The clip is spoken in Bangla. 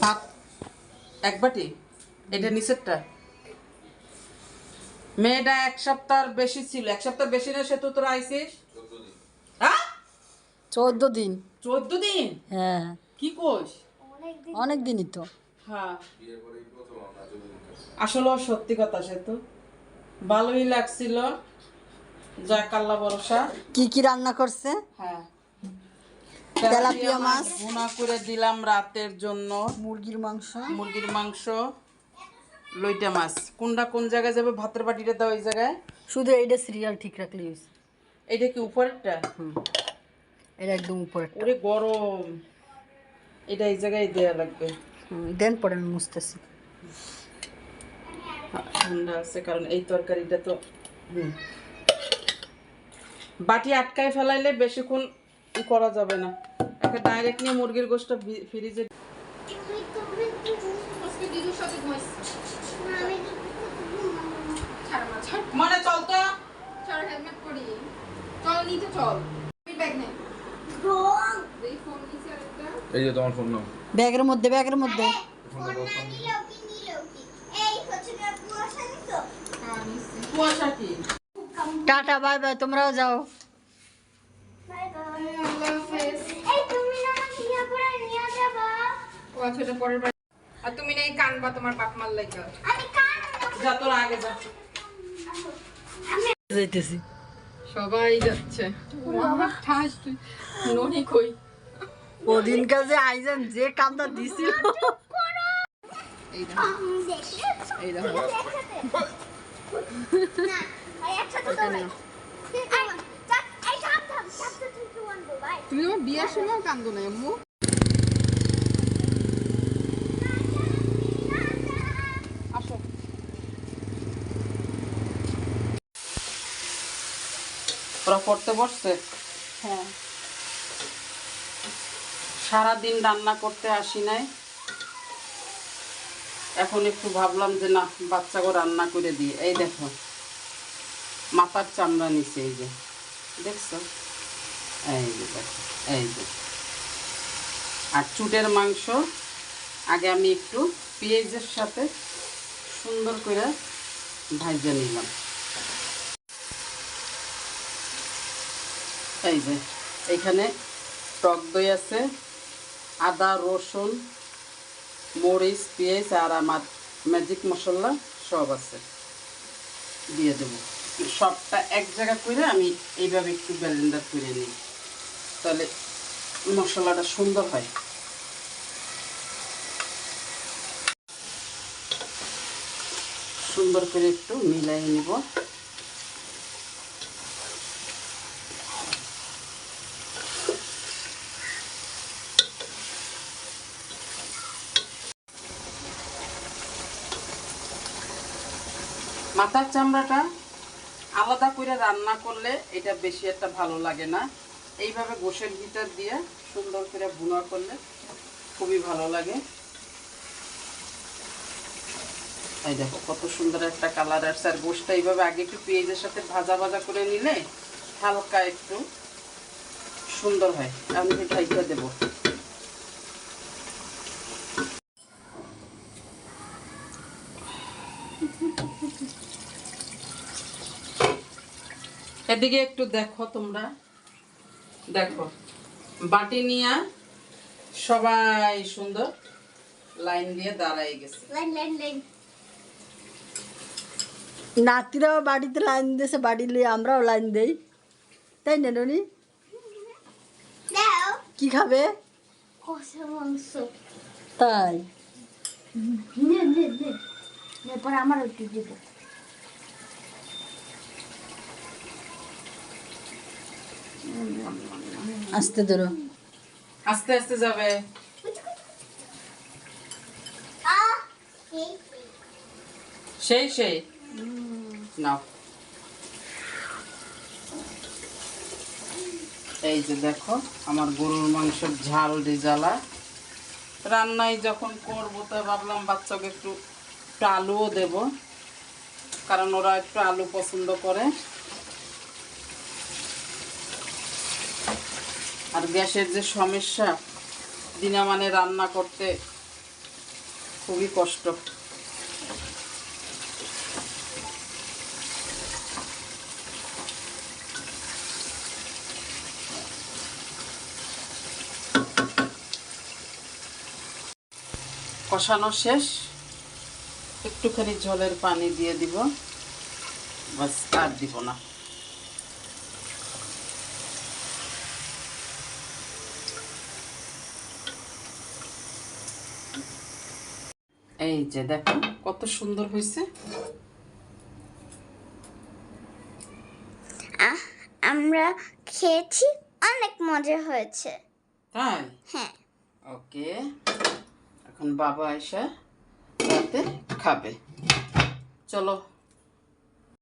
ভাত এক বাটি, এটা নিচেরটা। মেয়েটা এক সপ্তাহ বেশি ছিল, এক সপ্তাহ বেশি না, সে তো তোরা আইসিস 14 দিন। 14 দিন? হ্যাঁ, কি কোস? অনেক দিনই তো। হ্যাঁ, আসলে সত্যি কথা, সে তো ভালোই লাগছিল। যাক আল্লাহ ভরসা। কি কি রান্না করছে? হ্যাঁ, তেলাপিয়া মাছ ভুনা করে দিলাম রাতের জন্য। মুরগির মাংস, লইটা মাছ। কোনটা কোন জায়গায় যাবে? ভাতের বাটিটা দাও এই জায়গায়। শুধু এইটা সিরিয়াল ঠিক রাখলে হয়েছে। এইটা কি উপরেরটা? এটা একদম উপরে। ওরে গরম, এটা এই জায়গায় দেয়া লাগবে। দেন পরে আমি মুছতেছি। ঠান্ডা আছে কারণ এই তরকারিটা তো বাটি আটকায় ফেলাইলে বেশিক্ষণ করা যাবে না। একটা ডাইরেক্ট নিয়ে মুরগির গোশটা ফ্রিজে। মানে চল তো, চল হেলমেট পরি, চল নিচে চল, ব্যাগ নে। এই ফোন নিচে আরেকটা, এই যে তোমার ফোন নাও। ব্যাগের মধ্যে কুয়াশা কি? টাটা, বাই বাই, তোমরাও যাও। আল্লাহ হাফেজ। ও আচ্ছা, এটা পরের বার। আর তুমি নাই কানবা তোমার বাপ মার লাগা। যা তোরা আগে যা। যাইতেছি। সবাই যাচ্ছে। আমার ঠাস ননি কই? ওদিন কাজে আইজান যে কামটা দিছিল। এই দেখো, এই দেখো। তুমি তোমার বিয়ের সময় কান্দো না আম্মু? আসো। ওরা পড়তে বসছে। হ্যাঁ, সারাদিন রান্না করতে আসি নাই, এখন একটু ভাবলাম যে না, বাচ্চাকে রান্না করে দিই। এই দেখো মাথার চামড়া নিচে, এই যে দেখছো, এই যে দেখো, এই যে। আর চুটের মাংস আগে আমি একটু পেঁয়াজের সাথে সুন্দর করে ভাজে নিলাম। এই যে এইখানে টক দই আছে, আদা রসুন মরিচ পেঁয়াজ আর আমার ম্যাজিক মশলা সব আছে, দিয়ে দেবো। সবটা এক জায়গা করে আমি এইভাবে একটু ব্লেন্ডার করে নিই, তাহলে মশলাটা সুন্দর হয়। সুন্দর করে একটু মিলাই নিব। মাথার চামড়াটা আলাদা করে রান্না করলে এটা বেশি একটা ভালো লাগে না, এইভাবে গোশের ভিতর দিয়ে সুন্দর করে ভুনা করলে খুবই ভালো লাগে। এই দেখো কত সুন্দর একটা কালার আসছে। আর গোশটা এইভাবে আগে একটু পেঁয়াজের সাথে ভাজা ভাজা করে নিলে হালকা একটু সুন্দর হয়। আমি ঢাইকা দেবো। এদিকে একটু দেখো, তোমরা দেখো বাটি নিয়ে সবাই সুন্দর লাইন দিয়ে দাঁড়াই গেছে। নাতিরাও বাড়িতে লাইন দিয়েছে, বাড়ি লিয়ে আমরাও লাইন দেই, তাই না ননি? কি খাবে? তাই আমার একটু দিব। আস্তে ধরো, আস্তে আস্তে যাবে। সেই সেই নাও। এই যে দেখো আমার গরুর মাংসের ঝাল রেজালা রান্নায় যখন করবো, তো ভাবলাম বাচ্চাকে একটু আলুও দেব, কারণ ওরা একটু আলু পছন্দ করে। আর গ্যাসের যে সমস্যা, দিনা মানে রান্না করতে খুবই কষ্ট। কষানো শেষ, একটুখানি ঝোলের পানি দিয়ে দিব, বাস আর দিব না। এই যে দেখো কত সুন্দর হয়েছে। আমরা খেয়েছি, অনেক মজা হয়েছে। তাই? হ্যাঁ। ওকে, এখন বাবা এসে রাতে খাবে। চলো